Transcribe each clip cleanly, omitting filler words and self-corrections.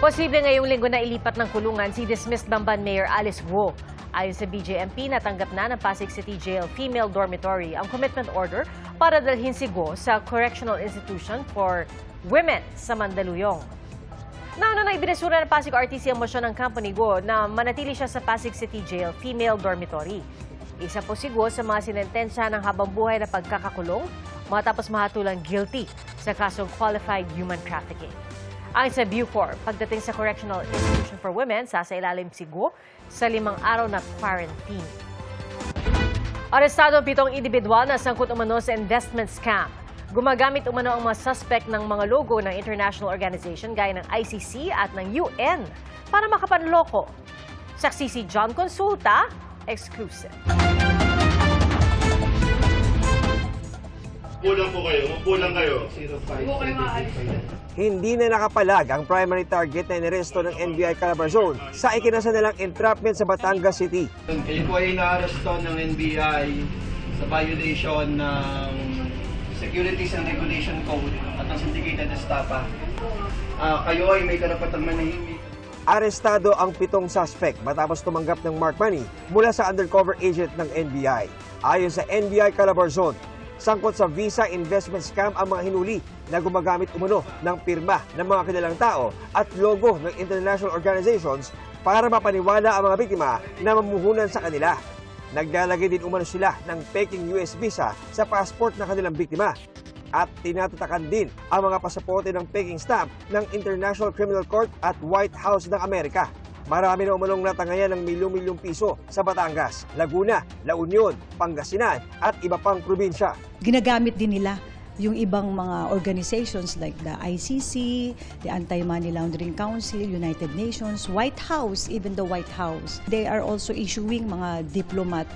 Posible ngayong linggo na ilipat ng kulungan si dismissed Bamban Mayor Alice Guo. Ayon sa BJMP, natanggap na ng Pasig City Jail Female Dormitory ang commitment order para dalhin si Guo sa Correctional Institution for Women sa Mandaluyong. Nauna na ibinesura ng Pasig RTC ang mosyon ng company Guo na manatili siya sa Pasig City Jail Female Dormitory. Isa po si Guo sa mga sinentensya ng habang buhay na pagkakakulong matapos mahatulang guilty sa kasong qualified human trafficking. Ayon sa Bucor, pagdating sa Correctional Institution for Women, sasailalim si Guo sa 5 araw na quarantine. Arestado ang 7 individual na sangkot umano sa investment scam. Gumagamit umano ang mga suspect ng mga logo ng international organization gaya ng ICC at ng UN para makapanloko. Saksi si John Consulta, exclusive. Kulang po kayo, kulang kayo. Hindi na nakapalag ang primary target na inaresto ng NBI Calabarzon sa ikinasanalang entrapment sa Batangas City. Kayo po ay inaaresto ng NBI sa violation ng Securities and Regulation Code at ng Syndicated Estafa. Kayo ay may karapatang manahimik. Arestado ang 7 suspect matapos tumanggap ng mark money mula sa undercover agent ng NBI. Ayon sa NBI Calabarzon, sangkot sa visa investment scam ang mga hinuli na gumagamit umano ng pirma ng mga kilalang tao at logo ng international organizations para mapaniwala ang mga biktima na mamuhunan sa kanila. Naglalagay din umano sila ng peking US visa sa passport ng kanilang biktima. At tinatatakan din ang mga pasaporte ng peking stamp ng International Criminal Court at White House ng Amerika. Marami na umanong natangayan ng milyong-milyong piso sa Batangas, Laguna, La Union, Pangasinan at iba pang probinsya. Ginagamit din nila yung ibang mga organizations like the ICC, the Anti-Money Laundering Council, United Nations, White House, even the White House. They are also issuing mga diplomat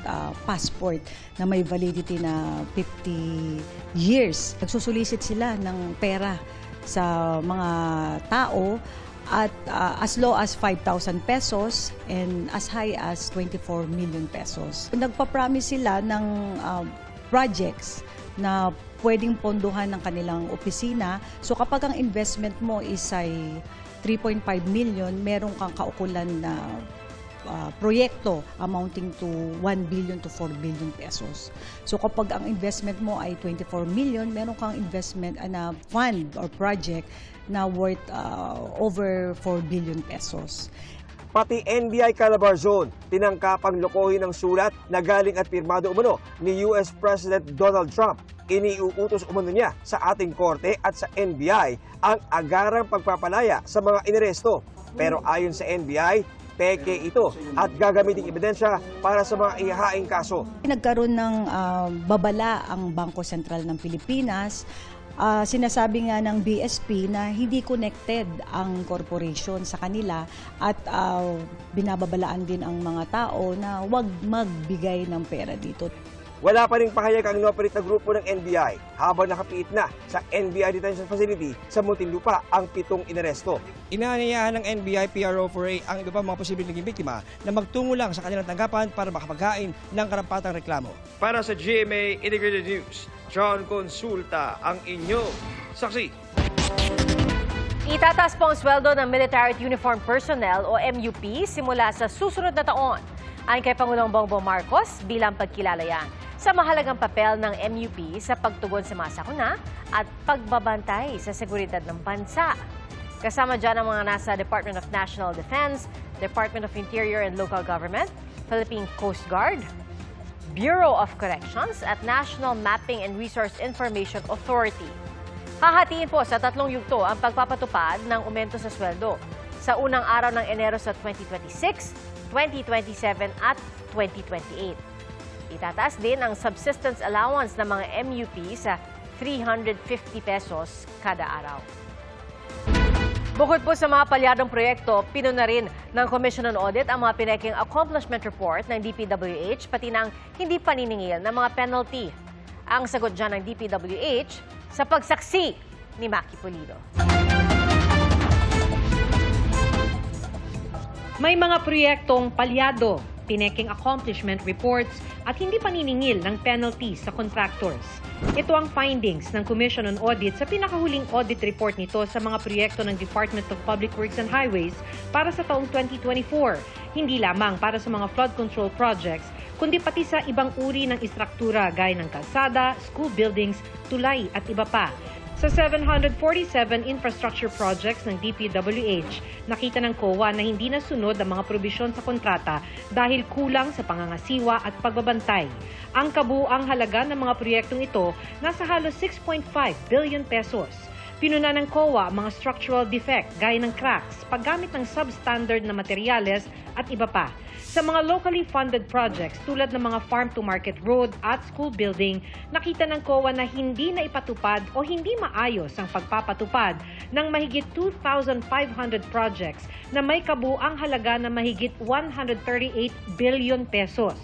passport na may validity na 50 years. Nagsusulisit sila ng pera sa mga tao at as low as 5,000 pesos and as high as 24 million pesos. Nagpa-promise sila ng projects na pwedeng pondohan ng kanilang opisina. So kapag ang investment mo is ay 3.5 million, meron kang kaukulan na proyekto amounting to 1 billion to 4 billion pesos. So kapag ang investment mo ay 24 million, meron kang investment na fund or project na worth over 4 billion pesos. Pati NBI Calabarzon, tinangkapang lokohin ng sulat na galing at pirmado umano ni US President Donald Trump. Iniuutos umano niya sa ating korte at sa NBI ang agarang pagpapalaya sa mga inaresto. Pero ayon sa NBI, peke ito at gagamiting ebidensya para sa mga ihahaing kaso. Nagkaroon ng babala ang Bangko Sentral ng Pilipinas. Sinasabi nga ng BSP na hindi connected ang corporation sa kanila at binababalaan din ang mga tao na huwag magbigay ng pera dito. Wala pa ring pahayag ang inoperate na grupo ng NBI habang nakapiit na sa NBI Detention Facility sa Muntinlupa ang 7 inaresto. Inaanyayahan ng NBI PRO4A ang iba pang mga posibleng naging biktima na magtungo lang sa kanilang tanggapan para makapaghain ng karapatang reklamo. Para sa GMA Integrated News, John Consulta ang inyong saksi. Itataas po ang sweldo ng Military at Uniform Personnel o MUP simula sa susunod na taon. Ayon kay Pangulong Bongbong Marcos bilang pagkilala yan sa mahalagang papel ng MUP sa pagtugon sa mga sakuna at pagbabantay sa seguridad ng bansa. Kasama dyan ang mga nasa Department of National Defense, Department of Interior and Local Government, Philippine Coast Guard, Bureau of Corrections at National Mapping and Resource Information Authority. Hahatiin po sa 3 yugto ang pagpapatupad ng aumento sa sweldo sa unang araw ng Enero sa 2026, 2027 at 2028. Itataas din ang subsistence allowance ng mga MUP sa 350 pesos kada araw. Bukod po sa mga palyadong proyekto, pinuna rin ng Commission on Audit ang mga pineking accomplishment report ng DPWH pati ng hindi paniningil ng mga penalty. Ang sagot dyan ng DPWH sa pagsaksi ni Maki Pulido. May mga proyektong palyado pinekeng accomplishment reports at hindi paniningil ng penalties sa contractors. Ito ang findings ng Commission on Audit sa pinakahuling audit report nito sa mga proyekto ng Department of Public Works and Highways para sa taong 2024. Hindi lamang para sa mga flood control projects, kundi pati sa ibang uri ng istruktura gaya ng kalsada, school buildings, tulay at iba pa. Sa 747 infrastructure projects ng DPWH, nakita ng COA na hindi nasunod ang mga probisyon sa kontrata dahil kulang sa pangangasiwa at pagbabantay. Ang kabuuang halaga ng mga proyektong ito nasa halos 6.5 billion pesos. Pinuna ng COA ang mga structural defect gaya ng cracks, paggamit ng substandard na materyales at iba pa. Sa mga locally funded projects tulad ng mga farm-to-market road at school building, nakita ng COA na hindi na ipatupad o hindi maayos ang pagpapatupad ng mahigit 2,500 projects na may kabuuang halaga na mahigit 138 billion pesos.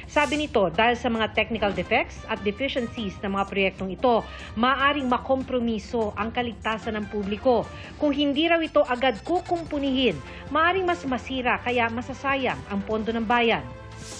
Sabi nito, dahil sa mga technical defects at deficiencies ng mga proyektong ito, maaaring makompromiso ang kaligtasan ng publiko. Kung hindi raw ito agad kukumpunihin, maaaring mas masira kaya masasayang ang pondo ng bayan.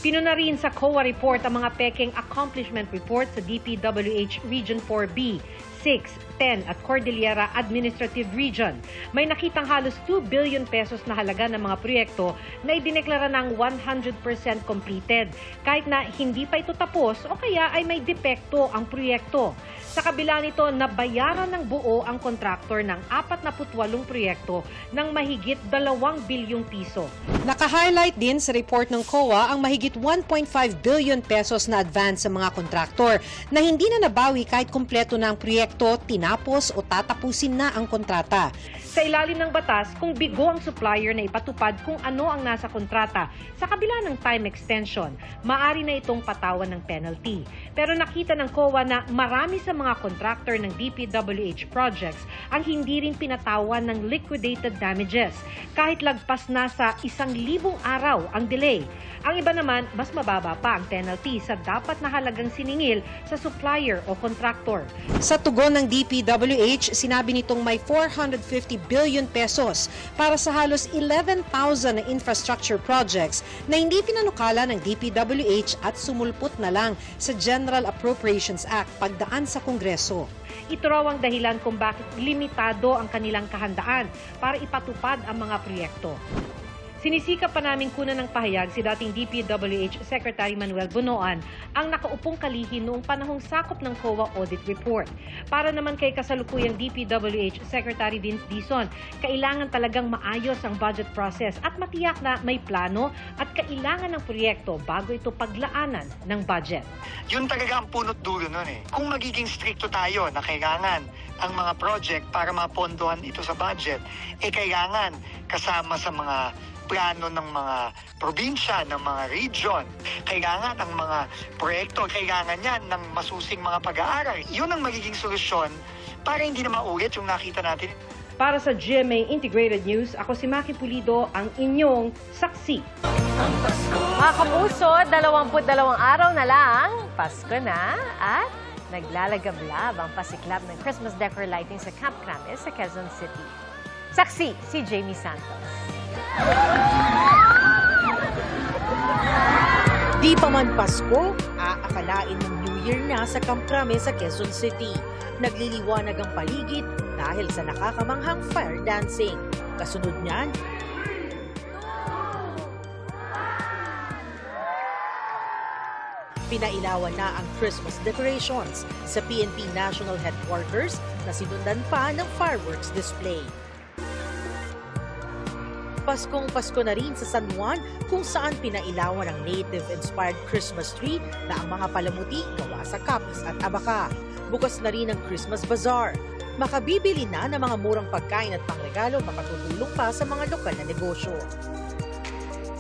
Pinuna rin sa COA report ang mga pekeng accomplishment report sa DPWH Region 4B, 6, 10 at Cordillera Administrative Region. May nakitang halos 2 billion pesos na halaga ng mga proyekto na idineklara ng 100% completed kahit na hindi pa ito tapos o kaya ay may depekto ang proyekto. Sa kabila nito, nabayaran ng buo ang kontraktor ng 48 proyekto ng mahigit 2 bilyong piso. Naka-highlight din sa report ng COA ang mahigit 1.5 billion pesos na advance sa mga kontraktor na hindi na nabawi kahit kumpleto na ang proyekto, tinapos o tatapusin na ang kontrata. Sa ilalim ng batas, kung bigo ang supplier na ipatupad kung ano ang nasa kontrata sa kabila ng time extension, maaari na itong patawan ng penalty. Pero nakita ng COA na marami sa mga contractor ng DPWH projects ang hindi rin pinatawan ng liquidated damages kahit lagpas na sa 1,000 araw ang delay. Ang iba naman, mas mababa pa ang penalty sa dapat na halagang siningil sa supplier o contractor. Sa tugon ng DPWH, sinabi nitong may 450 billion pesos para sa halos 11,000 na infrastructure projects na hindi pinanukala ng DPWH at sumulpot na lang sa General Appropriations Act pagdaan sa Kongreso. Ito raw ang dahilan kung bakit limitado ang kanilang kahandaan para ipatupad ang mga proyekto. Sinisikap pa namin kunan ng pahayag si dating DPWH Secretary Manuel Bonoan ang nakaupong kalihim noong panahong sakop ng COA audit report. Para naman kay kasalukuyang DPWH Secretary Vince Dizon, kailangan talagang maayos ang budget process at matiyak na may plano at kailangan ng proyekto bago ito paglaanan ng budget. Yun talaga ang punot dulo nun eh. Kung magiging stricto tayo na kailangan ang mga project para mapondohan ito sa budget, kailangan kasama sa mga plano ng mga probinsya, ng mga region. Kailangan ang mga proyekto, kailangan yan ng masusing mga pag-aaral. Yun ang magiging solusyon para hindi na maulit yung nakita natin. Para sa GMA Integrated News, ako si Maki Pulido, ang inyong saksi. Mga kapuso, 22 araw na lang, Pasko na at naglalagablab ang pasiklab ng Christmas decor lighting sa Camp Kramis sa Quezon City. Saksi, si Jamie Santos. Di pa man Pasko, aakalain ng New Year na sa Camp Kramis sa Quezon City. Nagliliwanag ang paligid dahil sa nakakamanghang fire dancing. Kasunod niyan, pinailawan na ang Christmas decorations sa PNP National Headquarters na sinundan pa ng fireworks display. Paskong-Pasko na rin sa San Juan kung saan pinailawan ang native-inspired Christmas tree na ang mga palamuti gawa sa kapis at abaka. Bukas na rin ang Christmas Bazaar. Makabibili na ng mga murang pagkain at pangregalo makatutulong pa sa mga lokal na negosyo.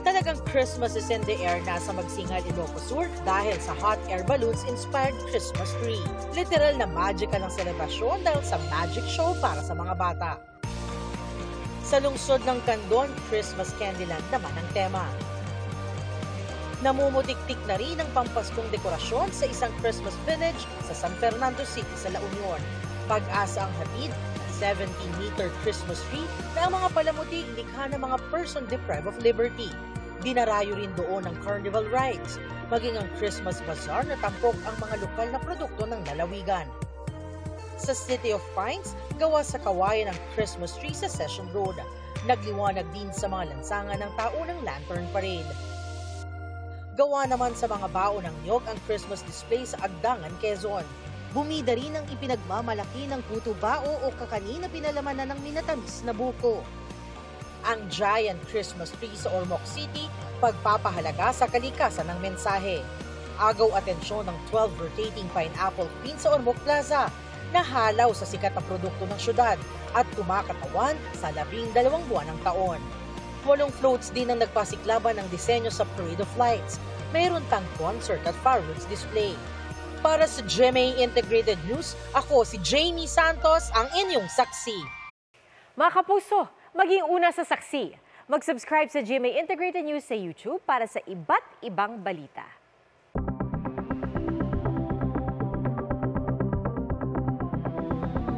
Talagang Christmas is in the air na sa Magsingal, Ilocos Sur dahil sa hot air balloons-inspired Christmas tree. Literal na magical ang selebrasyon dahil sa magic show para sa mga bata. Sa lungsod ng Candon, Christmas Candyland naman ang tema. Namumutik-tik na rin ang pampaskong dekorasyon sa isang Christmas village sa San Fernando City sa La Union. Pag-asa ang hatid ng 17-meter Christmas tree na ang mga palamuti likha ng mga person deprived of liberty. Dinarayo rin doon ang carnival rides, maging ang Christmas Bazaar na tampok ang mga lokal na produkto ng lalawigan. Sa City of Pines, gawa sa kawayan ang Christmas tree sa Session Road. Nagliwanag din sa mga lansangan ng taunang Lantern Parade. Gawa naman sa mga baon ng niyog ang Christmas display sa Agdangan, Quezon. Bumida rin ang ipinagmamalaki ng puto bao o kakani na pinalamanan ng minatamis na buko. Ang giant Christmas tree sa Ormoc City, pagpapahalaga sa kalikasan ng mensahe. Agaw atensyon ng 12 rotating pineapple queen sa Ormoc Plaza, na halaw sa sikat na produkto ng syudad at kumakatawan sa 12 buwan ng taon. 8 floats din ang nagpasiklaban ng disenyo sa Parade of Lights. Mayroon pang concert at fireworks display. Para sa GMA Integrated News, ako si Jamie Santos, ang inyong saksi. Mga kapuso, maging una sa saksi. Mag-subscribe sa GMA Integrated News sa YouTube para sa iba't ibang balita.